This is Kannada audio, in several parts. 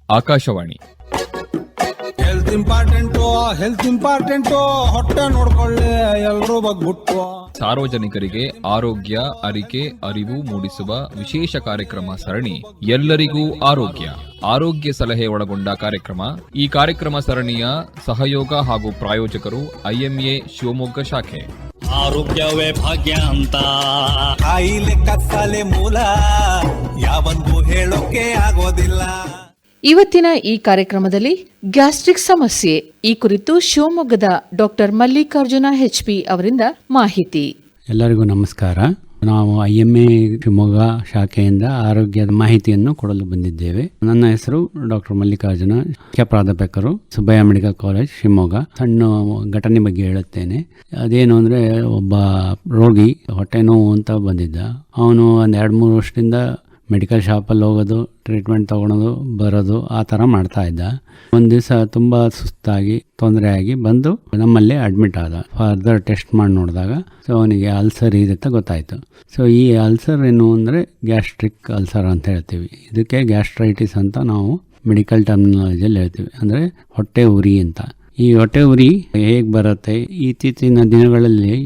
ಆಕಾಶವಾಣಿ. ಹೆಲ್ತ್ ಇಂಪಾರ್ಟೆಂಟು ಹೊಟ್ಟೆ ನೋಡ್ಕೊಳ್ಳಿ ಎಲ್ರೂ ಬಗ್ಬಿಟ್ಟು. ಸಾರ್ವಜನಿಕರಿಗೆ ಆರೋಗ್ಯ ಅರಿಕೆ ಅರಿವು ಮೂಡಿಸುವ ವಿಶೇಷ ಕಾರ್ಯಕ್ರಮ ಸರಣಿ ಎಲ್ಲರಿಗೂ ಆರೋಗ್ಯ ಸಲಹೆ ಒಳಗೊಂಡ ಕಾರ್ಯಕ್ರಮ. ಈ ಕಾರ್ಯಕ್ರಮ ಸರಣಿಯ ಸಹಯೋಗ ಹಾಗೂ ಪ್ರಾಯೋಜಕರು IMA ಶಿವಮೊಗ್ಗ ಶಾಖೆ. ಆರೋಗ್ಯವೇ ಭಾಗ್ಯ ಅಂತ ಕಾಯಿಲೆ ಕತ್ತಲೆ ಮೂಲ ಯಾವಂದು ಹೇಳೋಕೆ ಆಗೋದಿಲ್ಲ. ಇವತ್ತಿನ ಈ ಕಾರ್ಯಕ್ರಮದಲ್ಲಿ ಗ್ಯಾಸ್ಟ್ರಿಕ್ ಸಮಸ್ಯೆ ಈ ಕುರಿತು ಶಿವಮೊಗ್ಗದ ಡಾಕ್ಟರ್ ಮಲ್ಲಿಕಾರ್ಜುನ HP ಅವರಿಂದ ಮಾಹಿತಿ. ಎಲ್ಲರಿಗೂ ನಮಸ್ಕಾರ. ನಾವು IMA ಶಿವಮೊಗ್ಗ ಶಾಖೆಯಿಂದ ಆರೋಗ್ಯದ ಮಾಹಿತಿಯನ್ನು ಕೊಡಲು ಬಂದಿದ್ದೇವೆ. ನನ್ನ ಹೆಸರು ಡಾಕ್ಟರ್ ಮಲ್ಲಿಕಾರ್ಜುನ, ಮುಖ್ಯ ಪ್ರಾಧ್ಯಾಪಕರು, ಸುಬ್ಬಯ್ಯ ಮೆಡಿಕಲ್ ಕಾಲೇಜ್ ಶಿವಮೊಗ್ಗ. ಸಣ್ಣ ಘಟನೆ ಬಗ್ಗೆ ಹೇಳುತ್ತೇನೆ. ಅದೇನು ಅಂದರೆ, ಒಬ್ಬ ರೋಗಿ ಹೊಟ್ಟೆ ನೋವು ಅಂತ ಬಂದಿದ್ದ. ಅವನು ಒಂದು 2-3 ವರ್ಷದಿಂದ ಮೆಡಿಕಲ್ ಶಾಪಲ್ಲಿ ಹೋಗೋದು, ಟ್ರೀಟ್ಮೆಂಟ್ ತೊಗೊಳೋದು ಬರೋದು ಆ ಥರ ಮಾಡ್ತಾ ಇದ್ದ. ಒಂದು ದಿವಸ ತುಂಬ ಸುಸ್ತಾಗಿ ತೊಂದರೆ ಆಗಿ ಬಂದು ನಮ್ಮಲ್ಲಿ ಅಡ್ಮಿಟ್ ಆದ. ಫರ್ದರ್ ಟೆಸ್ಟ್ ಮಾಡಿ ನೋಡಿದಾಗ ಅವನಿಗೆ ಅಲ್ಸರ್ ಇದೆ ಅಂತ ಗೊತ್ತಾಯಿತು. ಸೊ ಈ ಅಲ್ಸರ್ ಏನು ಅಂದರೆ ಗ್ಯಾಸ್ಟ್ರಿಕ್ ಅಲ್ಸರ್ ಅಂತ ಹೇಳ್ತೀವಿ. ಇದಕ್ಕೆ ಗ್ಯಾಸ್ಟ್ರೈಟಿಸ್ ಅಂತ ನಾವು ಮೆಡಿಕಲ್ ಟರ್ಮಿನಾಲಜಿಯಲ್ಲಿ ಹೇಳ್ತೀವಿ, ಅಂದರೆ ಹೊಟ್ಟೆ ಉರಿ ಅಂತ. ಈ ಹೊಟ್ಟೆ ಉರಿ ಹೇಗೆ ಬರುತ್ತೆ? ಇತ್ತೀಚಿನ ದಿನಗಳಲ್ಲಿ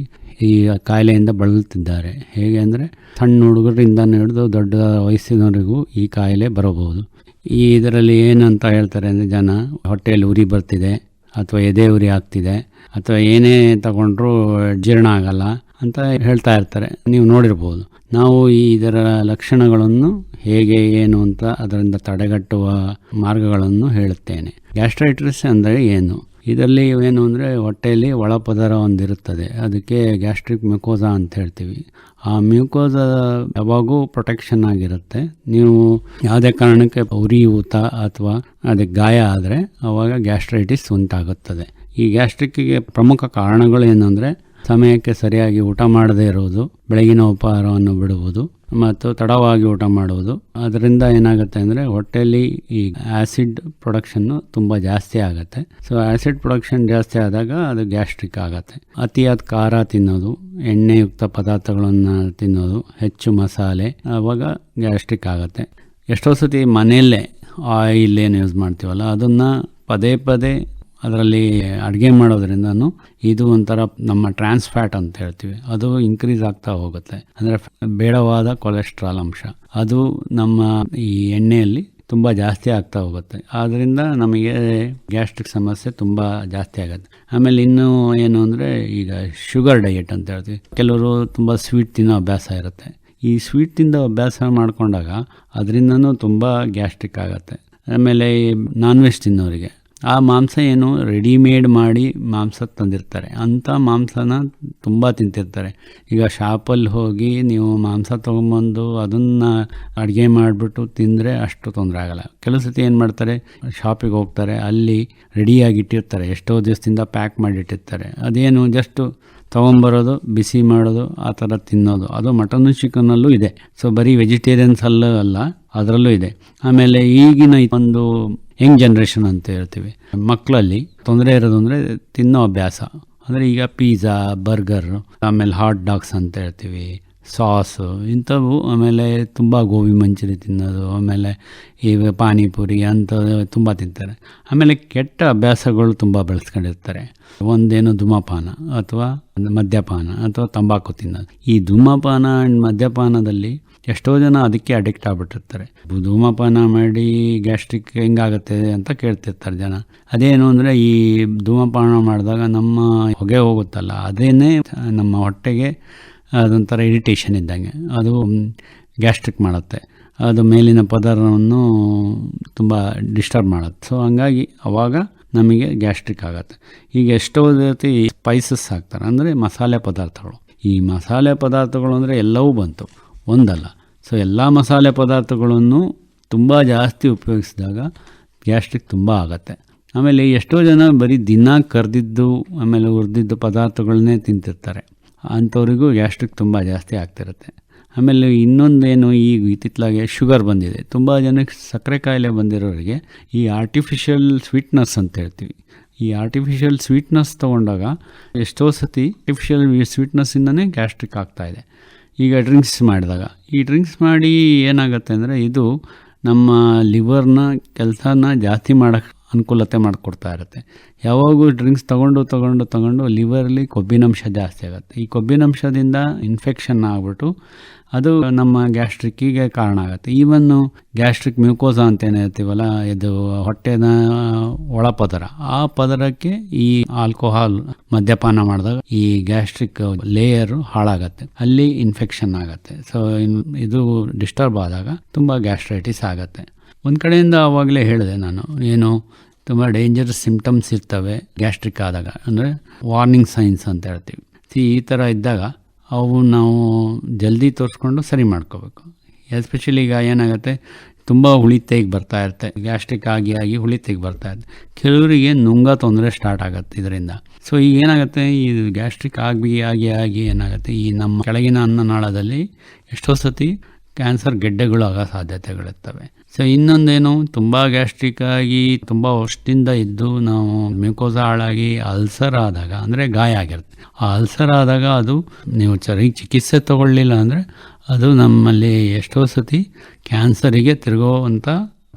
ಈ ಕಾಯಿಲೆಯಿಂದ ಬಳಲುತ್ತಿದ್ದಾರೆ. ಹೇಗೆ ಅಂದರೆ, ಸಣ್ಣ ಹುಡುಗರಿಂದ ಹಿಡಿದು ದೊಡ್ಡ ವಯಸ್ಸಿನವರೆಗೂ ಈ ಕಾಯಿಲೆ ಬರಬಹುದು. ಇದರಲ್ಲಿ ಏನಂತ ಹೇಳ್ತಾರೆ ಅಂದರೆ, ಜನ ಹೊಟ್ಟೆಯಲ್ಲಿ ಉರಿ ಬರ್ತಿದೆ ಅಥವಾ ಎದೆ ಉರಿ ಆಗ್ತಿದೆ ಅಥವಾ ಏನೇ ತಗೊಂಡ್ರೂ ಜೀರ್ಣ ಆಗಲ್ಲ ಅಂತ ಹೇಳ್ತಾ ಇರ್ತಾರೆ. ನೀವು ನೋಡಿರ್ಬೋದು. ನಾವು ಇದರ ಲಕ್ಷಣಗಳನ್ನು ಹೇಗೆ ಏನು ಅಂತ ಅದರಿಂದ ತಡೆಗಟ್ಟುವ ಮಾರ್ಗಗಳನ್ನು ಹೇಳುತ್ತೇನೆ. ಗ್ಯಾಸ್ಟ್ರೈಟಿಸ್ ಅಂದರೆ ಏನು? ಇದರಲ್ಲಿ ಏನು ಅಂದರೆ, ಹೊಟ್ಟೆಯಲ್ಲಿ ಒಳಪದರ ಒಂದಿರುತ್ತದೆ, ಅದಕ್ಕೆ ಗ್ಯಾಸ್ಟ್ರಿಕ್ ಮ್ಯೂಕೋಸಾ ಅಂತ ಹೇಳ್ತೀವಿ. ಆ ಮ್ಯೂಕೋಸಾ ಯಾವಾಗೂ ಪ್ರೊಟೆಕ್ಷನ್ ಆಗಿರುತ್ತೆ. ನೀವು ಯಾವುದೇ ಕಾರಣಕ್ಕೆ ಉರಿ ಊತ ಅಥವಾ ಅದಕ್ಕೆ ಗಾಯ ಆದರೆ ಆವಾಗ ಗ್ಯಾಸ್ಟ್ರೈಟಿಸ್ ಉಂಟಾಗುತ್ತದೆ. ಈ ಗ್ಯಾಸ್ಟ್ರಿಕ್ಕಿಗೆ ಪ್ರಮುಖ ಕಾರಣಗಳು ಏನಂದರೆ, ಸಮಯಕ್ಕೆ ಸರಿಯಾಗಿ ಊಟ ಮಾಡದೇ ಇರುವುದು, ಬೆಳಗಿನ ಉಪಹಾರವನ್ನು ಬಿಡುವುದು ಮತ್ತು ತಡವಾಗಿ ಊಟ ಮಾಡುವುದು. ಅದರಿಂದ ಏನಾಗುತ್ತೆ ಅಂದರೆ, ಹೊಟ್ಟೆಯಲ್ಲಿ ಈ ಆ್ಯಸಿಡ್ ಪ್ರೊಡಕ್ಷನ್ನು ತುಂಬ ಜಾಸ್ತಿ ಆಗುತ್ತೆ. ಸೊ ಆ್ಯಸಿಡ್ ಪ್ರೊಡಕ್ಷನ್ ಜಾಸ್ತಿ ಆದಾಗ ಅದು ಗ್ಯಾಸ್ಟ್ರಿಕ್ ಆಗುತ್ತೆ. ಅತಿಯಾದ ಖಾರ ತಿನ್ನೋದು, ಎಣ್ಣೆಯುಕ್ತ ಪದಾರ್ಥಗಳನ್ನು ತಿನ್ನೋದು, ಹೆಚ್ಚು ಮಸಾಲೆ, ಆವಾಗ ಗ್ಯಾಸ್ಟ್ರಿಕ್ ಆಗುತ್ತೆ. ಎಷ್ಟೋ ಸತಿ ಮನೆಯಲ್ಲೇ ಆಯಿಲ್ ಏನು ಯೂಸ್ ಮಾಡ್ತೀವಲ್ಲ, ಅದನ್ನು ಪದೇ ಪದೇ ಅದರಲ್ಲಿ ಅಡುಗೆ ಮಾಡೋದ್ರಿಂದನೂ ಇದು ಒಂಥರ ನಮ್ಮ ಟ್ರಾನ್ಸ್ ಫ್ಯಾಟ್ ಅಂತ ಹೇಳ್ತೀವಿ, ಅದು ಇನ್ಕ್ರೀಸ್ ಆಗ್ತಾ ಹೋಗುತ್ತೆ. ಅಂದರೆ ಬೇಡವಾದ ಕೊಲೆಸ್ಟ್ರಾಲ್ ಅಂಶ ಅದು ನಮ್ಮ ಈ ಎಣ್ಣೆಯಲ್ಲಿ ತುಂಬ ಜಾಸ್ತಿ ಆಗ್ತಾ ಹೋಗುತ್ತೆ. ಆದ್ದರಿಂದ ನಮಗೆ ಗ್ಯಾಸ್ಟ್ರಿಕ್ ಸಮಸ್ಯೆ ತುಂಬ ಜಾಸ್ತಿ ಆಗುತ್ತೆ. ಆಮೇಲೆ ಇನ್ನೂ ಏನು ಅಂದರೆ, ಈಗ ಶುಗರ್ ಡಯಟ್ ಅಂತ ಹೇಳ್ತೀವಿ. ಕೆಲವರು ತುಂಬ ಸ್ವೀಟ್ ತಿನ್ನೋ ಅಭ್ಯಾಸ ಇರುತ್ತೆ. ಈ ಸ್ವೀಟ್ ತಿಂದ ಅಭ್ಯಾಸ ಮಾಡ್ಕೊಂಡಾಗ ಅದರಿಂದನೂ ತುಂಬ ಗ್ಯಾಸ್ಟ್ರಿಕ್ ಆಗುತ್ತೆ. ಆಮೇಲೆ ನಾನ್ ವೆಜ್ ತಿನ್ನೋರಿಗೆ ಆ ಮಾಂಸ ಏನು ರೆಡಿಮೇಡ್ ಮಾಡಿ ಮಾಂಸ ತಂದಿರ್ತಾರೆ, ಅಂಥ ಮಾಂಸನ ತುಂಬ ತಿಂತಿರ್ತಾರೆ. ಈಗ ಶಾಪಲ್ಲಿ ಹೋಗಿ ನೀವು ಮಾಂಸ ತೊಗೊಂಬಂದು ಅದನ್ನು ಅಡುಗೆ ಮಾಡಿಬಿಟ್ಟು ತಿಂದರೆ ಅಷ್ಟು ತೊಂದರೆ ಆಗೋಲ್ಲ. ಕೆಲವು ಸತಿ ಏನು ಮಾಡ್ತಾರೆ, ಶಾಪಿಗೆ ಹೋಗ್ತಾರೆ, ಅಲ್ಲಿ ರೆಡಿಯಾಗಿ ಇಟ್ಟಿರ್ತಾರೆ, ಎಷ್ಟೋ ದಿವಸದಿಂದ ಪ್ಯಾಕ್ ಮಾಡಿಟ್ಟಿರ್ತಾರೆ. ಅದೇನು ಜಸ್ಟು ತೊಗೊಂಬರೋದು, ಬಿಸಿ ಮಾಡೋದು, ಆ ಥರ ತಿನ್ನೋದು. ಅದು ಮಟನ್ನು ಚಿಕನ್ನಲ್ಲೂ ಇದೆ. ಸೊ ಬರೀ ವೆಜಿಟೇರಿಯನ್ಸ್ ಅಲ್ಲ, ಅದರಲ್ಲೂ ಇದೆ. ಆಮೇಲೆ ಈಗಿನ ಒಂದು ಯಂಗ್ ಜನ್ರೇಷನ್ ಅಂತ ಹೇಳ್ತೀವಿ, ಮಕ್ಕಳಲ್ಲಿ ತೊಂದರೆ ಇರೋದು ಅಂದರೆ ತಿನ್ನೋ ಅಭ್ಯಾಸ. ಅಂದರೆ ಈಗ ಪಿಜ್ಜಾ, ಬರ್ಗರ್, ಆಮೇಲೆ ಹಾಟ್ ಡಾಗ್ಸ್ ಅಂತ ಹೇಳ್ತೀವಿ, ಸಾಸು ಇಂಥವು. ಆಮೇಲೆ ತುಂಬ ಗೋಬಿ ಮಂಚೂರಿ ತಿನ್ನೋದು, ಆಮೇಲೆ ಈ ಪಾನಿಪುರಿ ಅಂಥದ್ದು ತುಂಬ ತಿಂತಾರೆ. ಆಮೇಲೆ ಕೆಟ್ಟ ಅಭ್ಯಾಸಗಳು ತುಂಬ ಬೆಳೆಸ್ಕೊಂಡಿರ್ತಾರೆ. ಒಂದೇನು ಧೂಮಪಾನ ಅಥವಾ ಮದ್ಯಪಾನ ಅಥವಾ ತಂಬಾಕು ತಿನ್ನೋದು. ಈ ಧೂಮಪಾನ ಆ್ಯಂಡ್ ಮದ್ಯಪಾನದಲ್ಲಿ ಎಷ್ಟೋ ಜನ ಅದಕ್ಕೆ ಅಡಿಕ್ಟ್ ಆಗಿಬಿಟ್ಟಿರ್ತಾರೆ. ಧೂಮಪಾನ ಮಾಡಿ ಗ್ಯಾಸ್ಟ್ರಿಕ್ ಹೆಂಗಾಗುತ್ತೆ ಅಂತ ಕೇಳ್ತಿರ್ತಾರೆ ಜನ. ಅದೇನು ಅಂದರೆ, ಈ ಧೂಮಪಾನ ಮಾಡಿದಾಗ ನಮ್ಮ ಹೊಗೆ ಹೋಗುತ್ತಲ್ಲ, ಅದೇನೇ ನಮ್ಮ ಹೊಟ್ಟೆಗೆ ಅದೊಂಥರ ಇರಿಟೇಷನ್ ಇದ್ದಂಗೆ, ಅದು ಗ್ಯಾಸ್ಟ್ರಿಕ್ ಮಾಡುತ್ತೆ. ಅದು ಮೇಲಿನ ಪದರವನ್ನು ತುಂಬ ಡಿಸ್ಟರ್ಬ್ ಮಾಡುತ್ತೆ. ಸೊ ಹಂಗಾಗಿ ಅವಾಗ ನಮಗೆ ಗ್ಯಾಸ್ಟ್ರಿಕ್ ಆಗುತ್ತೆ. ಈಗ ಎಷ್ಟೋ ರೀತಿ ಸ್ಪೈಸಸ್ ಹಾಕ್ತಾರೆ, ಅಂದರೆ ಮಸಾಲೆ ಪದಾರ್ಥಗಳು. ಈ ಮಸಾಲೆ ಪದಾರ್ಥಗಳು ಅಂದರೆ ಎಲ್ಲವೂ ಬಂತು, ಒಂದಲ್ಲ. ಸೊ ಎಲ್ಲ ಮಸಾಲೆ ಪದಾರ್ಥಗಳನ್ನು ತುಂಬ ಜಾಸ್ತಿ ಉಪಯೋಗಿಸಿದಾಗ ಗ್ಯಾಸ್ಟ್ರಿಕ್ ತುಂಬ ಆಗುತ್ತೆ. ಆಮೇಲೆ ಎಷ್ಟೋ ಜನ ಬರೀ ದಿನ ಕರೆದಿದ್ದು ಆಮೇಲೆ ಹುರಿದಿದ್ದು ಪದಾರ್ಥಗಳನ್ನೇ ತಿಂತಿರ್ತಾರೆ. ಅಂಥವ್ರಿಗೂ ಗ್ಯಾಸ್ಟ್ರಿಕ್ ತುಂಬ ಜಾಸ್ತಿ ಆಗ್ತಿರುತ್ತೆ. ಆಮೇಲೆ ಇನ್ನೊಂದೇನು, ಈಗ ಇತ್ತಿತ್ತಲಾಗೆ ಶುಗರ್ ಬಂದಿದೆ. ತುಂಬ ಜನಕ್ಕೆ ಸಕ್ಕರೆ ಕಾಯಿಲೆ ಬಂದಿರೋರಿಗೆ ಈ ಆರ್ಟಿಫಿಷಿಯಲ್ ಸ್ವೀಟ್ನೆಸ್ ಅಂತ ಹೇಳ್ತೀವಿ. ಈ ಆರ್ಟಿಫಿಷಿಯಲ್ ಸ್ವೀಟ್ನೆಸ್ ತೊಗೊಂಡಾಗ ಎಷ್ಟೋ ಸತಿ ಆರ್ಟಿಫಿಷಿಯಲ್ ಸ್ವೀಟ್ನೆಸ್ಸಿಂದನೇ ಗ್ಯಾಸ್ಟ್ರಿಕ್ ಆಗ್ತಾಯಿದೆ. ಈಗ ಡ್ರಿಂಕ್ಸ್ ಮಾಡಿದಾಗ, ಈ ಡ್ರಿಂಕ್ಸ್ ಮಾಡಿ ಏನಾಗುತ್ತೆ ಅಂದರೆ, ಇದು ನಮ್ಮ ಲಿವರ್ನ ಕೆಲಸನ ಜಾಸ್ತಿ ಮಾಡೋಕ್ಕೆ ಅನುಕೂಲತೆ ಮಾಡಿಕೊಡ್ತಾ ಇರುತ್ತೆ. ಯಾವಾಗೂ ಡ್ರಿಂಕ್ಸ್ ತಗೊಂಡು ಲಿವರಲ್ಲಿ ಕೊಬ್ಬಿನಂಶ ಜಾಸ್ತಿ ಆಗುತ್ತೆ. ಈ ಕೊಬ್ಬಿನಂಶದಿಂದ ಇನ್ಫೆಕ್ಷನ್ ಆಗಿಬಿಟ್ಟು ಅದು ನಮ್ಮ ಗ್ಯಾಸ್ಟ್ರಿಕ್ಕಿಗೆ ಕಾರಣ ಆಗುತ್ತೆ. ಈವನ್ನು ಗ್ಯಾಸ್ಟ್ರಿಕ್ ಮ್ಯೂಕೋಸಾ ಅಂತ ಏನು ಹೇಳ್ತೀವಲ್ಲ, ಇದು ಹೊಟ್ಟೆನ ಒಳಪದರ, ಆ ಪದರಕ್ಕೆ ಈ ಆಲ್ಕೋಹಾಲ್ ಮದ್ಯಪಾನ ಮಾಡಿದಾಗ ಈ ಗ್ಯಾಸ್ಟ್ರಿಕ್ ಲೇಯರು ಹಾಳಾಗತ್ತೆ, ಅಲ್ಲಿ ಇನ್ಫೆಕ್ಷನ್ ಆಗುತ್ತೆ. ಸೊ ಇದು ಡಿಸ್ಟರ್ಬ್ ಆದಾಗ ತುಂಬ ಗ್ಯಾಸ್ಟ್ರೈಟಿಸ್ ಆಗುತ್ತೆ. ಒಂದು ಕಡೆಯಿಂದ ಆವಾಗಲೇ ಹೇಳಿದೆ ನಾನು, ಏನು ತುಂಬ ಡೇಂಜರಸ್ ಸಿಂಪ್ಟಮ್ಸ್ ಇರ್ತವೆ ಗ್ಯಾಸ್ಟ್ರಿಕ್ ಆದಾಗ, ಅಂದರೆ ವಾರ್ನಿಂಗ್ ಸೈನ್ಸ್ ಅಂತ ಹೇಳ್ತೀವಿ. ಈ ಥರ ಇದ್ದಾಗ ಅವು ನಾವು ಜಲ್ದಿ ತೋರಿಸ್ಕೊಂಡು ಸರಿ ಮಾಡ್ಕೋಬೇಕು. ಎಸ್ಪೆಷಲಿ ಈಗ ಏನಾಗುತ್ತೆ, ತುಂಬ ಹುಳಿತೆಗೆ ಬರ್ತಾ ಇರುತ್ತೆ, ಗ್ಯಾಸ್ಟ್ರಿಕ್ ಆಗಿ ಹುಳಿತೆಗೆ ಬರ್ತಾ ಇರುತ್ತೆ. ಕೆಲವರಿಗೆ ನುಂಗ ತೊಂದರೆ ಸ್ಟಾರ್ಟ್ ಆಗುತ್ತೆ ಇದರಿಂದ. ಸೊ ಈಗ ಏನಾಗುತ್ತೆ, ಈ ಗ್ಯಾಸ್ಟ್ರಿಕ್ ಆಗಿ ಏನಾಗುತ್ತೆ, ಈ ನಮ್ಮ ಕೆಳಗಿನ ಅನ್ನನಾಳದಲ್ಲಿ ಎಷ್ಟೋ ಸತಿ ಕ್ಯಾನ್ಸರ್ ಗೆಡ್ಡೆಗಳು ಆಗೋ ಸಾಧ್ಯತೆಗಳಿರ್ತವೆ. ಸೊ ಇನ್ನೊಂದೇನು, ತುಂಬ ಗ್ಯಾಸ್ಟ್ರಿಕ್ ಆಗಿ ತುಂಬ ವರ್ಷದಿಂದ ಇದ್ದು ನಾವು ಮ್ಯೂಕೋಸಾ ಹಾಳಾಗಿ ಅಲ್ಸರ್ ಆದಾಗ, ಅಂದರೆ ಗಾಯ ಆಗಿರುತ್ತೆ, ಆ ಅಲ್ಸರ್ ಆದಾಗ ಅದು ನೀವು ಚಿಕಿತ್ಸೆ ತಗೊಳ್ಳಿಲ್ಲ ಅಂದರೆ ಅದು ನಮ್ಮಲ್ಲಿ ಎಷ್ಟೋ ಸತಿ ಕ್ಯಾನ್ಸರಿಗೆ ತಿರುಗೋವಂಥ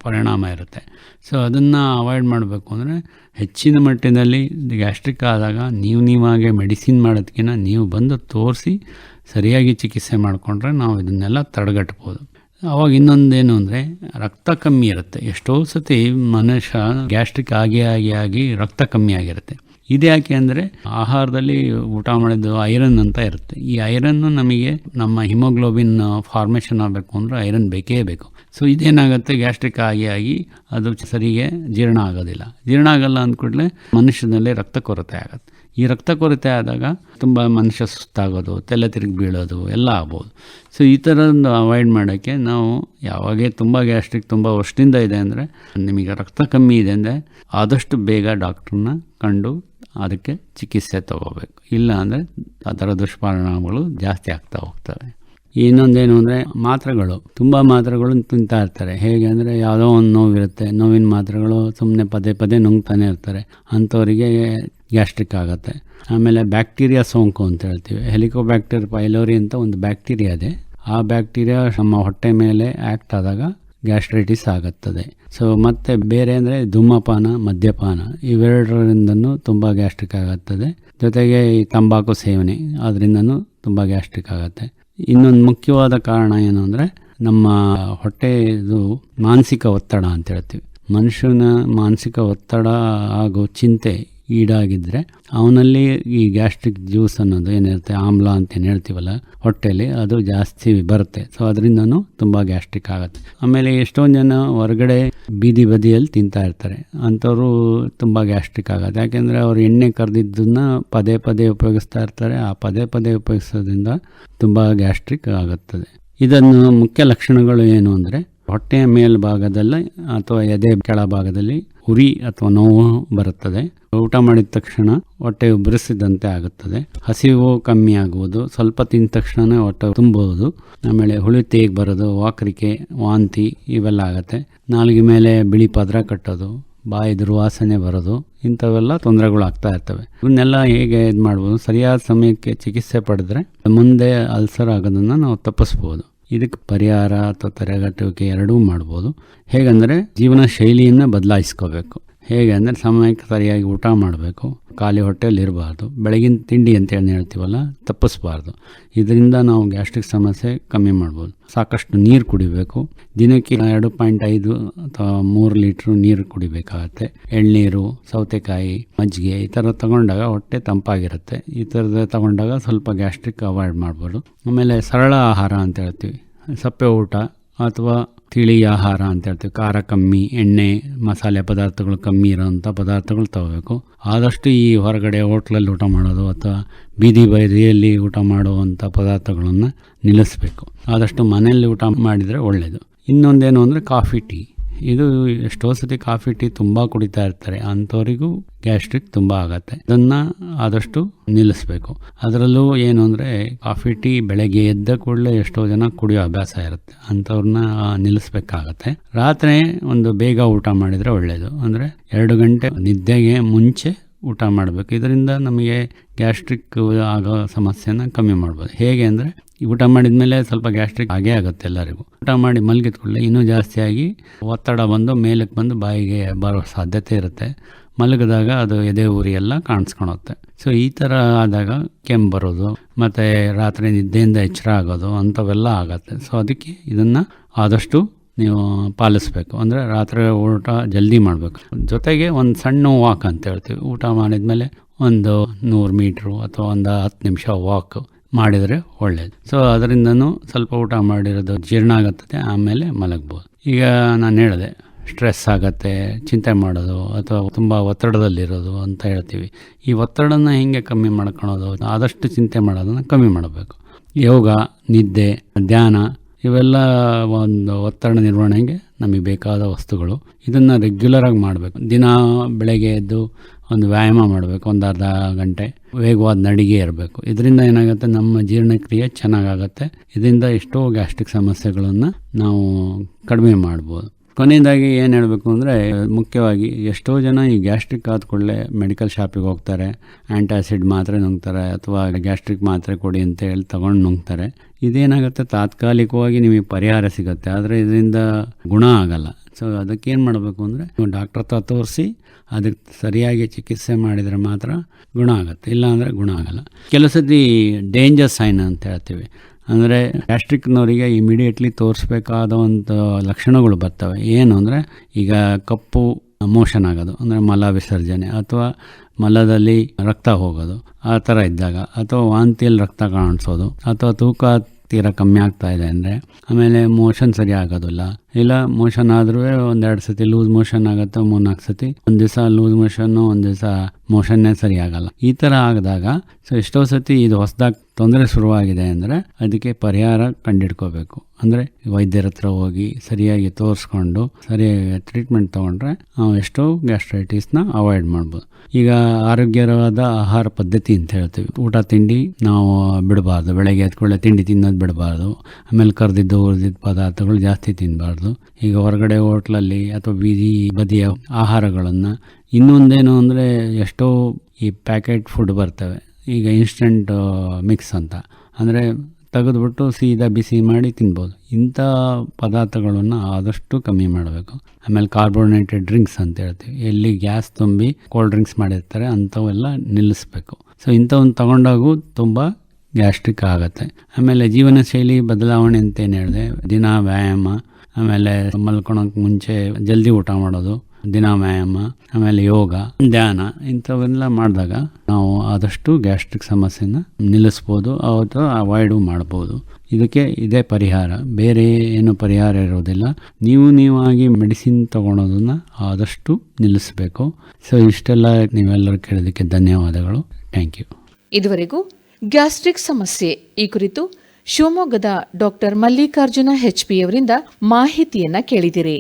ಪರಿಣಾಮ ಇರುತ್ತೆ. ಸೊ ಅದನ್ನು ಅವಾಯ್ಡ್ ಮಾಡಬೇಕು ಅಂದರೆ ಹೆಚ್ಚಿನ ಮಟ್ಟಿನಲ್ಲಿ ಗ್ಯಾಸ್ಟ್ರಿಕ್ ಆದಾಗ ನೀವಾಗೆ ಮೆಡಿಸಿನ್ ಮಾಡೋದಕ್ಕಿಂತ ನೀವು ಬಂದು ತೋರಿಸಿ ಸರಿಯಾಗಿ ಚಿಕಿತ್ಸೆ ಮಾಡಿಕೊಂಡ್ರೆ ನಾವು ಇದನ್ನೆಲ್ಲ ತಡೆಗಟ್ಬೋದು. ಅವಾಗ ಇನ್ನೊಂದೇನು ಅಂದರೆ, ರಕ್ತ ಕಮ್ಮಿ ಇರುತ್ತೆ. ಎಷ್ಟೋ ಸತಿ ಮನುಷ್ಯ ಗ್ಯಾಸ್ಟ್ರಿಕ್ ಆಗಿ ರಕ್ತ ಕಮ್ಮಿ ಆಗಿರುತ್ತೆ. ಇದ್ಯಾಕೆ ಅಂದರೆ ಆಹಾರದಲ್ಲಿ ಊಟ ಮಾಡಿದ್ದು ಐರನ್ ಅಂತ ಇರುತ್ತೆ. ಈ ಐರನ್ನು ನಮಗೆ ನಮ್ಮ ಹಿಮೋಗ್ಲೋಬಿನ್ ಫಾರ್ಮೇಷನ್ ಆಗಬೇಕು ಅಂದರೆ ಐರನ್ ಬೇಕೇ ಬೇಕು. ಸೊ ಇದೇನಾಗುತ್ತೆ, ಗ್ಯಾಸ್ಟ್ರಿಕ್ ಆಗಿ ಅದು ಸರಿಗೆ ಜೀರ್ಣ ಆಗೋದಿಲ್ಲ. ಜೀರ್ಣ ಆಗಲ್ಲ ಅಂದ್ಕೂಡಲೇ ಮನುಷ್ಯನಲ್ಲಿ ರಕ್ತ ಕೊರತೆ ಆಗುತ್ತೆ. ಈ ರಕ್ತ ಕೊರತೆ ಆದಾಗ ತುಂಬ ಮನುಷ್ಯ ಸುಸ್ತಾಗೋದು, ತಲೆ ತಿರುಗಿ ಬೀಳೋದು ಎಲ್ಲ ಆಗ್ಬೋದು. ಸೊ ಈ ಥರದ್ದು ಅವಾಯ್ಡ್ ಮಾಡೋಕ್ಕೆ ನಾವು ಯಾವಾಗೇ ತುಂಬ ಗ್ಯಾಸ್ಟ್ರಿಕ್ ತುಂಬ ವರ್ಷದಿಂದ ಇದೆ ಅಂದರೆ, ನಿಮಗೆ ರಕ್ತ ಕಮ್ಮಿ ಇದೆ ಅಂದರೆ ಆದಷ್ಟು ಬೇಗ ಡಾಕ್ಟ್ರನ್ನ ಕಂಡು ಅದಕ್ಕೆ ಚಿಕಿತ್ಸೆ ತಗೋಬೇಕು. ಇಲ್ಲ ಅಂದರೆ ಅದರ ದುಷ್ಪರಿಣಾಮಗಳು ಜಾಸ್ತಿ ಆಗ್ತಾ ಹೋಗ್ತವೆ. ಇನ್ನೊಂದೇನು ಅಂದರೆ, ಮಾತ್ರೆಗಳು, ತುಂಬ ಮಾತ್ರೆಗಳು ತಿಂತಾ ಇರ್ತಾರೆ. ಹೇಗೆ ಅಂದರೆ, ಯಾವುದೋ ಒಂದು ನೋವಿರುತ್ತೆ, ನೋವಿನ ಮಾತ್ರೆಗಳು ಸುಮ್ಮನೆ ಪದೇ ನುಂಗ್ತಾನೆ ಇರ್ತಾರೆ. ಅಂಥವರಿಗೆ ಗ್ಯಾಸ್ಟ್ರಿಕ್ ಆಗುತ್ತೆ. ಆಮೇಲೆ ಬ್ಯಾಕ್ಟೀರಿಯಾ ಸೋಂಕು ಅಂತ ಹೇಳ್ತೀವಿ, ಹೆಲಿಕೋಬ್ಯಾಕ್ಟರ್ ಪೈಲೋರಿ ಅಂತ ಒಂದು ಬ್ಯಾಕ್ಟೀರಿಯಾ ಇದೆ. ಆ ಬ್ಯಾಕ್ಟೀರಿಯಾ ನಮ್ಮ ಹೊಟ್ಟೆ ಮೇಲೆ ಆ್ಯಕ್ಟ್ ಆದಾಗ ಗ್ಯಾಸ್ಟ್ರೈಟಿಸ್ ಆಗುತ್ತದೆ. ಸೊ ಮತ್ತು ಬೇರೆ ಅಂದರೆ ಧೂಮಪಾನ, ಮದ್ಯಪಾನ, ಇವೆರಡರಿಂದನೂ ತುಂಬ ಗ್ಯಾಸ್ಟ್ರಿಕ್ ಆಗುತ್ತದೆ. ಜೊತೆಗೆ ಈ ತಂಬಾಕು ಸೇವನೆ, ಅದರಿಂದನೂ ತುಂಬ ಗ್ಯಾಸ್ಟ್ರಿಕ್ ಆಗುತ್ತೆ. ಇನ್ನೊಂದು ಮುಖ್ಯವಾದ ಕಾರಣ ಏನು ಅಂದರೆ, ನಮ್ಮ ಹೊಟ್ಟೆದು ಮಾನಸಿಕ ಒತ್ತಡ ಅಂತ ಹೇಳ್ತೀವಿ. ಮನುಷ್ಯನ ಮಾನಸಿಕ ಒತ್ತಡ ಹಾಗೂ ಚಿಂತೆ ಈಡಾಗಿದ್ದರೆ ಅವನಲ್ಲಿ ಈ ಗ್ಯಾಸ್ಟ್ರಿಕ್ ಜ್ಯೂಸ್ ಅನ್ನೋದು ಏನಿರುತ್ತೆ, ಆಮ್ಲ ಅಂತ ಏನು ಹೇಳ್ತೀವಲ್ಲ ಹೊಟ್ಟೆಯಲ್ಲಿ, ಅದು ಜಾಸ್ತಿ ಬರುತ್ತೆ. ಸೊ ಅದರಿಂದನೂ ತುಂಬ ಗ್ಯಾಸ್ಟ್ರಿಕ್ ಆಗುತ್ತೆ. ಆಮೇಲೆ ಎಷ್ಟೊಂದು ಜನ ಹೊರಗಡೆ ಬೀದಿ ಬದಿಯಲ್ಲಿ ತಿಂತಾ ಇರ್ತಾರೆ, ಅಂಥವರು ತುಂಬ ಗ್ಯಾಸ್ಟ್ರಿಕ್ ಆಗುತ್ತೆ. ಯಾಕೆಂದರೆ ಅವರು ಎಣ್ಣೆ ಕರೆದಿದ್ದನ್ನು ಪದೇ ಉಪಯೋಗಿಸ್ತಾ ಇರ್ತಾರೆ. ಆ ಪದೇ ಉಪಯೋಗಿಸೋದ್ರಿಂದ ತುಂಬ ಗ್ಯಾಸ್ಟ್ರಿಕ್ ಆಗುತ್ತದೆ. ಇದನ್ನು ಮುಖ್ಯ ಲಕ್ಷಣಗಳು ಏನು ಅಂದರೆ, ಹೊಟ್ಟೆಯ ಮೇಲ್ಭಾಗದಲ್ಲಿ ಅಥವಾ ಎದೆ ಕೆಳಭಾಗದಲ್ಲಿ ಉರಿ ಅಥವಾ ನೋವು ಬರುತ್ತದೆ. ಊಟ ಮಾಡಿದ ತಕ್ಷಣ ಹೊಟ್ಟೆ ಉಬ್ಬರಿಸಿದಂತೆ ಆಗುತ್ತದೆ. ಹಸಿವು ಕಮ್ಮಿ ಆಗುವುದು, ಸ್ವಲ್ಪ ತಿಂದ ತಕ್ಷಣ ಹೊಟ್ಟೆ ತುಂಬುವುದು. ಆಮೇಲೆ ಹುಳಿ ತೇಗ್ ಬರೋದು, ವಾಕರಿಕೆ, ವಾಂತಿ ಇವೆಲ್ಲ ಆಗುತ್ತೆ. ನಾಲಿಗೆ ಮೇಲೆ ಬಿಳಿ ಪದರ ಕಟ್ಟೋದು, ಬಾಯಿ ದುರ್ವಾಸನೆ ಬರೋದು, ಇಂಥವೆಲ್ಲ ತೊಂದರೆಗಳು ಆಗ್ತಾ ಇರ್ತವೆ. ಇವನ್ನೆಲ್ಲ ಹೇಗೆ ಇದು ಮಾಡ್ಬೋದು, ಸರಿಯಾದ ಸಮಯಕ್ಕೆ ಚಿಕಿತ್ಸೆ ಪಡೆದ್ರೆ ಮುಂದೆ ಅಲ್ಸರ್ ಆಗೋದನ್ನು ನಾವು ತಪ್ಪಿಸ್ಬೋದು. ಇದಕ್ಕೆ ಪರಿಹಾರ ಅಥವಾ ತಡೆಗಟ್ಟುವಿಕೆ ಎರಡೂ ಮಾಡ್ಬೋದು. ಹೇಗೆಂದರೆ ಜೀವನ ಶೈಲಿಯನ್ನು ಬದಲಾಯಿಸ್ಕೋಬೇಕು. ಹೇಗೆ ಅಂದರೆ ಸಮಯಕ್ಕೆ ಸರಿಯಾಗಿ ಊಟ ಮಾಡಬೇಕು, ಖಾಲಿ ಹೊಟ್ಟೆಯಲ್ಲಿ ಇರಬಾರ್ದು, ಬೆಳಗಿನ ತಿಂಡಿ ಅಂತೇಳಿ ಹೇಳ್ತೀವಲ್ಲ ತಪ್ಪಿಸ್ಬಾರ್ದು. ಇದರಿಂದ ನಾವು ಗ್ಯಾಸ್ಟ್ರಿಕ್ ಸಮಸ್ಯೆ ಕಮ್ಮಿ ಮಾಡ್ಬೋದು. ಸಾಕಷ್ಟು ನೀರು ಕುಡಿಬೇಕು. ದಿನಕ್ಕೆ 2.5 ಅಥವಾ 3 ಲೀಟ್ರ್ ನೀರು ಕುಡಿಬೇಕಾಗತ್ತೆ. ಎಳ್ನೀರು, ಸೌತೆಕಾಯಿ, ಮಜ್ಜಿಗೆ ಈ ಥರ ತಗೊಂಡಾಗ ಹೊಟ್ಟೆ ತಂಪಾಗಿರುತ್ತೆ. ಈ ಥರದ ತಗೊಂಡಾಗ ಸ್ವಲ್ಪ ಗ್ಯಾಸ್ಟ್ರಿಕ್ ಅವಾಯ್ಡ್ ಮಾಡ್ಬೋದು. ಆಮೇಲೆ ಸರಳ ಆಹಾರ ಅಂತ ಹೇಳ್ತೀವಿ, ಸಪ್ಪೆ ಊಟ ಅಥವಾ ತಿಳಿ ಆಹಾರ ಅಂತ ಹೇಳ್ತೀವಿ. ಖಾರ ಕಮ್ಮಿ, ಎಣ್ಣೆ, ಮಸಾಲೆ ಪದಾರ್ಥಗಳು ಕಮ್ಮಿ ಇರೋವಂಥ ಪದಾರ್ಥಗಳು ತಗೋಬೇಕು. ಆದಷ್ಟು ಈ ಹೊರಗಡೆ ಹೋಟ್ಲಲ್ಲಿ ಊಟ ಮಾಡೋದು ಅಥವಾ ಬೀದಿ ಬದಿಯಲ್ಲಿ ಊಟ ಮಾಡುವಂಥ ಪದಾರ್ಥಗಳನ್ನು ನಿಲ್ಲಿಸಬೇಕು. ಆದಷ್ಟು ಮನೆಯಲ್ಲಿ ಊಟ ಮಾಡಿದರೆ ಒಳ್ಳೆಯದು. ಇನ್ನೊಂದೇನು ಅಂದರೆ ಕಾಫಿ, ಟೀ. ಇದು ಎಷ್ಟೋ ಸತಿ ಕಾಫಿ ಟೀ ತುಂಬ ಕುಡಿತಾ ಇರ್ತಾರೆ, ಅಂಥವರಿಗೂ ಗ್ಯಾಸ್ಟ್ರಿಕ್ ತುಂಬ ಆಗುತ್ತೆ. ಅದನ್ನು ಆದಷ್ಟು ನಿಲ್ಲಿಸಬೇಕು. ಅದರಲ್ಲೂ ಏನು ಅಂದರೆ, ಕಾಫಿ ಟೀ ಬೆಳಗ್ಗೆ ಎದ್ದ ಕೂಡಲೇ ಎಷ್ಟೋ ಜನ ಕುಡಿಯೋ ಅಭ್ಯಾಸ ಇರುತ್ತೆ, ಅಂಥವ್ರನ್ನ ನಿಲ್ಲಿಸ್ಬೇಕಾಗತ್ತೆ. ರಾತ್ರಿ ಒಂದು ಬೇಗ ಊಟ ಮಾಡಿದರೆ ಒಳ್ಳೆಯದು. ಅಂದರೆ 2 ಗಂಟೆ ನಿದ್ದೆಗೆ ಮುಂಚೆ ಊಟ ಮಾಡಬೇಕು. ಇದರಿಂದ ನಮಗೆ ಗ್ಯಾಸ್ಟ್ರಿಕ್ ಆಗೋ ಸಮಸ್ಯೆನ ಕಮ್ಮಿ ಮಾಡ್ಬೋದು. ಹೇಗೆ ಅಂದರೆ, ಈ ಊಟ ಮಾಡಿದ ಮೇಲೆ ಸ್ವಲ್ಪ ಗ್ಯಾಸ್ಟ್ರಿಕ್ ಆಗೇ ಆಗುತ್ತೆ ಎಲ್ಲರಿಗೂ. ಊಟ ಮಾಡಿ ಮಲಗಿದ ಕೂಡಲೇ ಇನ್ನೂ ಜಾಸ್ತಿಯಾಗಿ ಒತ್ತಡ ಬಂದು ಮೇಲಕ್ಕೆ ಬಂದು ಬಾಯಿಗೆ ಬರೋ ಸಾಧ್ಯತೆ ಇರುತ್ತೆ. ಮಲಗಿದಾಗ ಅದು ಎದೆ ಉರಿ ಎಲ್ಲ ಕಾಣಿಸ್ಕೊಳುತ್ತೆ. ಸೊ ಈ ಥರ ಆದಾಗ ಕೆಮ್ಮು ಬರೋದು ಮತ್ತು ರಾತ್ರಿ ನಿದ್ದೆಯಿಂದ ಎಚ್ಚರ ಆಗೋದು ಅಂಥವೆಲ್ಲ ಆಗುತ್ತೆ. ಸೊ ಅದಕ್ಕೆ ಇದನ್ನು ಆದಷ್ಟು ನೀವು ಪಾಲಿಸ್ಬೇಕು. ಅಂದರೆ ರಾತ್ರಿ ಊಟ ಜಲ್ದಿ ಮಾಡಬೇಕು. ಜೊತೆಗೆ ಒಂದು ಸಣ್ಣ ವಾಕ್ ಅಂತ ಹೇಳ್ತೀವಿ. ಊಟ ಮಾಡಿದ್ಮೇಲೆ ಒಂದು 100 ಮೀಟ್ರು ಅಥವಾ ಒಂದು 10 ನಿಮಿಷ ವಾಕ್ ಮಾಡಿದರೆ ಒಳ್ಳೆಯದು. ಸೊ ಅದರಿಂದನೂ ಸ್ವಲ್ಪ ಊಟ ಮಾಡಿರೋದು ಜೀರ್ಣ ಆಗುತ್ತದೆ, ಆಮೇಲೆ ಮಲಗ್ಬೋದು. ಈಗ ನಾನು ಹೇಳಿದೆ ಸ್ಟ್ರೆಸ್ ಆಗುತ್ತೆ, ಚಿಂತೆ ಮಾಡೋದು ಅಥವಾ ತುಂಬ ಒತ್ತಡದಲ್ಲಿರೋದು ಅಂತ ಹೇಳ್ತೀವಿ. ಈ ಒತ್ತಡನ ಹೇಗೆ ಕಮ್ಮಿ ಮಾಡ್ಕೊಳೋದು, ಆದಷ್ಟು ಚಿಂತೆ ಮಾಡೋದನ್ನು ಕಮ್ಮಿ ಮಾಡಬೇಕು. ಯೋಗ, ನಿದ್ದೆ, ಧ್ಯಾನ ಇವೆಲ್ಲ ಒಂದು ಒತ್ತಡ ನಿರ್ವಹಣೆಗೆ ನಮಗೆ ಬೇಕಾದ ವಸ್ತುಗಳು. ಇದನ್ನು ರೆಗ್ಯುಲರಾಗಿ ಮಾಡಬೇಕು. ದಿನ ಬೆಳಗ್ಗೆ ಎದ್ದು ಒಂದು ವ್ಯಾಯಾಮ ಮಾಡಬೇಕು, ಒಂದು ಅರ್ಧ ಗಂಟೆ ವೇಗವಾದ ನಡಿಗೆ ಇರಬೇಕು. ಇದರಿಂದ ಏನಾಗುತ್ತೆ, ನಮ್ಮ ಜೀರ್ಣಕ್ರಿಯೆ ಚೆನ್ನಾಗಾಗುತ್ತೆ. ಇದರಿಂದ ಎಷ್ಟೋ ಗ್ಯಾಸ್ಟ್ರಿಕ್ ಸಮಸ್ಯೆಗಳನ್ನು ನಾವು ಕಡಿಮೆ ಮಾಡ್ಬೋದು. ಕೊನೆಯದಾಗಿ ಏನು ಹೇಳಬೇಕು ಅಂದರೆ, ಮುಖ್ಯವಾಗಿ ಎಷ್ಟೋ ಜನ ಈ ಗ್ಯಾಸ್ಟ್ರಿಕ್ ಆದ ಕೂಡಲೇ ಮೆಡಿಕಲ್ ಶಾಪಿಗೆ ಹೋಗ್ತಾರೆ, ಆ್ಯಂಟಾಸಿಡ್ ಮಾತ್ರೆ ನುಂಗ್ತಾರೆ ಅಥವಾ ಗ್ಯಾಸ್ಟ್ರಿಕ್ ಮಾತ್ರೆ ಕೊಡಿ ಅಂತ ಹೇಳಿ ತೊಗೊಂಡು ನುಂಗ್ತಾರೆ. ಇದೇನಾಗುತ್ತೆ, ತಾತ್ಕಾಲಿಕವಾಗಿ ನಿಮಗೆ ಪರಿಹಾರ ಸಿಗುತ್ತೆ, ಆದರೆ ಇದರಿಂದ ಗುಣ ಆಗಲ್ಲ. ಸೊ ಅದಕ್ಕೇನು ಮಾಡಬೇಕು ಅಂದರೆ, ನೀವು ಡಾಕ್ಟ್ರ್ ಹತ್ರ ತೋರಿಸಿ ಅದಕ್ಕೆ ಸರಿಯಾಗಿ ಚಿಕಿತ್ಸೆ ಮಾಡಿದರೆ ಮಾತ್ರ ಗುಣ ಆಗುತ್ತೆ, ಇಲ್ಲಾಂದರೆ ಗುಣ ಆಗಲ್ಲ. ಕೆಲವು ಸತಿ ಡೇಂಜರ್ ಸೈನ್ ಅಂತ ಹೇಳ್ತೀವಿ. ಅಂದರೆ ಗ್ಯಾಸ್ಟ್ರಿಕ್ನವರಿಗೆ ಇಮಿಡಿಯೇಟ್ಲಿ ತೋರಿಸ್ಬೇಕಾದ ಒಂದು ಲಕ್ಷಣಗಳು ಬರ್ತವೆ. ಏನು ಅಂದರೆ, ಈಗ ಕಪ್ಪು ಮೋಷನ್ ಆಗೋದು, ಅಂದರೆ ಮಲ ವಿಸರ್ಜನೆ ಅಥವಾ ಮಲದಲ್ಲಿ ರಕ್ತ ಹೋಗೋದು ಆ ಥರ ಇದ್ದಾಗ, ಅಥವಾ ವಾಂತಿಯಲ್ಲಿ ರಕ್ತ ಕಾಣಿಸೋದು, ಅಥವಾ ತೂಕ ತೀರಾ ಕಮ್ಮಿ ಆಗ್ತಾ ಇದೆ ಅಂದರೆ, ಆಮೇಲೆ ಮೋಷನ್ ಸರಿ ಆಗೋದಿಲ್ಲ, ಇಲ್ಲ ಮೋಷನ್ ಆದ್ರೂ 1-2 ಸತಿ ಲೂಸ್ ಮೋಷನ್ ಆಗುತ್ತೆ, 3-4 ಸತಿ ಒಂದು ದಿವಸ ಲೂಸ್ ಮೋಷನ್ನು, ಒಂದು ದಿವಸ ಮೋಷನ್ನೇ ಸರಿ ಆಗಲ್ಲ. ಈ ಥರ ಆಗಿದಾಗ ಸೊ ಎಷ್ಟೋ ಸತಿ ಇದು ಹೊಸದಾಗಿ ತೊಂದರೆ ಶುರುವಾಗಿದೆ ಅಂದರೆ ಅದಕ್ಕೆ ಪರಿಹಾರ ಕಂಡಿಡ್ಕೋಬೇಕು. ಅಂದರೆ ವೈದ್ಯರ ಹತ್ರ ಹೋಗಿ ಸರಿಯಾಗಿ ತೋರಿಸ್ಕೊಂಡು ಸರಿಯಾಗಿ ಟ್ರೀಟ್ಮೆಂಟ್ ತೊಗೊಂಡ್ರೆ ನಾವು ಎಷ್ಟೋ ಗ್ಯಾಸ್ಟ್ರೈಟಿಸ್ನ ಅವಾಯ್ಡ್ ಮಾಡ್ಬೋದು. ಈಗ ಆರೋಗ್ಯಕರವಾದ ಆಹಾರ ಪದ್ಧತಿ ಅಂತ ಹೇಳ್ತೀವಿ. ಊಟ ತಿಂಡಿ ನಾವು ಬಿಡಬಾರ್ದು, ಬೆಳಗ್ಗೆ ಎದ್ಕೊಳ್ಳೆ ತಿಂಡಿ ತಿನ್ನೋದು ಬಿಡಬಾರ್ದು. ಆಮೇಲೆ ಕರೆದಿದ್ದು ಹುರಿದಿದ್ದ ಪದಾರ್ಥಗಳು ಜಾಸ್ತಿ ತಿನ್ನಬಾರ್ದು. ಈಗ ಹೊರಗಡೆ ಹೋಟ್ಲಲ್ಲಿ ಅಥವಾ ಬೀದಿ ಬದಿಯ ಆಹಾರಗಳನ್ನು, ಇನ್ನೊಂದೇನು ಅಂದರೆ ಎಷ್ಟೋ ಈ ಪ್ಯಾಕೆಟ್ ಫುಡ್ ಬರ್ತವೆ, ಈಗ ಇನ್ಸ್ಟೆಂಟ್ ಮಿಕ್ಸ್ ಅಂತ, ಅಂದರೆ ತೆಗೆದುಬಿಟ್ಟು ಸೀದಾ ಬಿಸಿ ಮಾಡಿ ತಿನ್ಬೋದು. ಇಂಥ ಪದಾರ್ಥಗಳನ್ನು ಆದಷ್ಟು ಕಮ್ಮಿ ಮಾಡಬೇಕು. ಆಮೇಲೆ ಕಾರ್ಬೋನೇಟೆಡ್ ಡ್ರಿಂಕ್ಸ್ ಅಂತ ಹೇಳ್ತೀವಿ, ಎಲ್ಲಿ ಗ್ಯಾಸ್ ತುಂಬಿ ಕೋಲ್ಡ್ ಡ್ರಿಂಕ್ಸ್ ಮಾಡಿರ್ತಾರೆ ಅಂಥವೆಲ್ಲ ನಿಲ್ಲಿಸಬೇಕು. ಸೊ ಇಂಥವನ್ನು ತಗೊಂಡಾಗೂ ತುಂಬ ಗ್ಯಾಸ್ಟ್ರಿಕ್ ಆಗುತ್ತೆ. ಆಮೇಲೆ ಜೀವನ ಶೈಲಿ ಬದಲಾವಣೆ ಅಂತೇನು ಹೇಳಿದೆ, ದಿನ ವ್ಯಾಯಾಮ, ಆಮೇಲೆ ಮಲ್ಕೊಳಕ್ಕೆ ಮುಂಚೆ ಜಲ್ದಿ ಊಟ ಮಾಡೋದು, ದಿನ ವ್ಯಾಯಾಮ, ಆಮೇಲೆ ಯೋಗ, ಧ್ಯಾನ ಇಂಥವೆಲ್ಲ ಮಾಡಿದಾಗ ನಾವು ಆದಷ್ಟು ಗ್ಯಾಸ್ಟ್ರಿಕ್ ಸಮಸ್ಯೆನ ನಿಲ್ಲಿಸ್ಬೋದು, ಅಥವಾ ಅವಾಯ್ಡು ಮಾಡ್ಬೋದು. ಇದಕ್ಕೆ ಇದೇ ಪರಿಹಾರ, ಬೇರೆ ಏನು ಪರಿಹಾರ ಇರೋದಿಲ್ಲ. ನೀವಾಗಿ ಮೆಡಿಸಿನ್ ತೊಗೊಳೋದನ್ನು ಆದಷ್ಟು ನಿಲ್ಲಿಸಬೇಕು. ಸೊ ಇಷ್ಟೆಲ್ಲ ನೀವೆಲ್ಲರೂ ಕೇಳೋದಕ್ಕೆ ಧನ್ಯವಾದಗಳು. Thank you. ಇದುವರೆಗೂ ಗ್ಯಾಸ್ಟ್ರಿಕ್ ಸಮಸ್ಯೆ ಈ ಕುರಿತು ಶಿವಮೊಗ್ಗದ ಡಾಕ್ಟರ್ ಮಲ್ಲಿಕಾರ್ಜುನ HP ಅವರಿಂದ ಮಾಹಿತಿಯನ್ನ ಕೇಳಿದಿರಿ.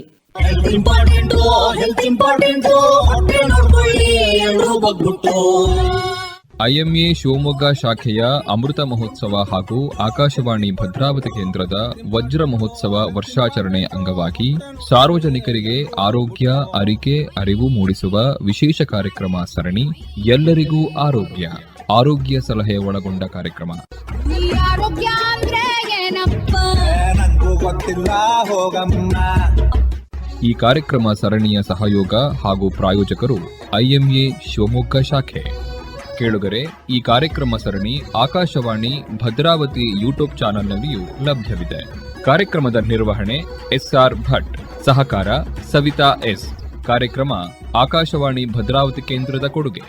IMA ಶಿವಮೊಗ್ಗ ಶಾಖೆಯ ಅಮೃತ ಮಹೋತ್ಸವ ಹಾಗೂ ಆಕಾಶವಾಣಿ ಭದ್ರಾವತಿ ಕೇಂದ್ರದ ವಜ್ರ ಮಹೋತ್ಸವ ವರ್ಷಾಚರಣೆ ಅಂಗವಾಗಿ ಸಾರ್ವಜನಿಕರಿಗೆ ಆರೋಗ್ಯ, ಅರಿಕೆ, ಅರಿವು ಮೂಡಿಸುವ ವಿಶೇಷ ಕಾರ್ಯಕ್ರಮ ಸರಣಿ ಎಲ್ಲರಿಗೂ ಆರೋಗ್ಯ. ಆರೋಗ್ಯ ಸಲಹೆ ಒಳಗೊಂಡ ಕಾರ್ಯಕ್ರಮ. ಈ ಕಾರ್ಯಕ್ರಮ ಸರಣಿಯ ಸಹಯೋಗ ಹಾಗೂ ಪ್ರಾಯೋಜಕರು IMA ಶಿವಮೊಗ್ಗ ಶಾಖೆ. ಕೇಳುಗರೆ, ಈ ಕಾರ್ಯಕ್ರಮ ಸರಣಿ ಆಕಾಶವಾಣಿ ಭದ್ರಾವತಿ ಯೂಟ್ಯೂಬ್ ಚಾನೆಲ್ನಲ್ಲಿಯೂ ಲಭ್ಯವಿದೆ. ಕಾರ್ಯಕ್ರಮದ ನಿರ್ವಹಣೆ SR ಭಟ್, ಸಹಕಾರ ಸವಿತಾ S. ಕಾರ್ಯಕ್ರಮ ಆಕಾಶವಾಣಿ ಭದ್ರಾವತಿ ಕೇಂದ್ರದ ಕೊಡುಗೆ.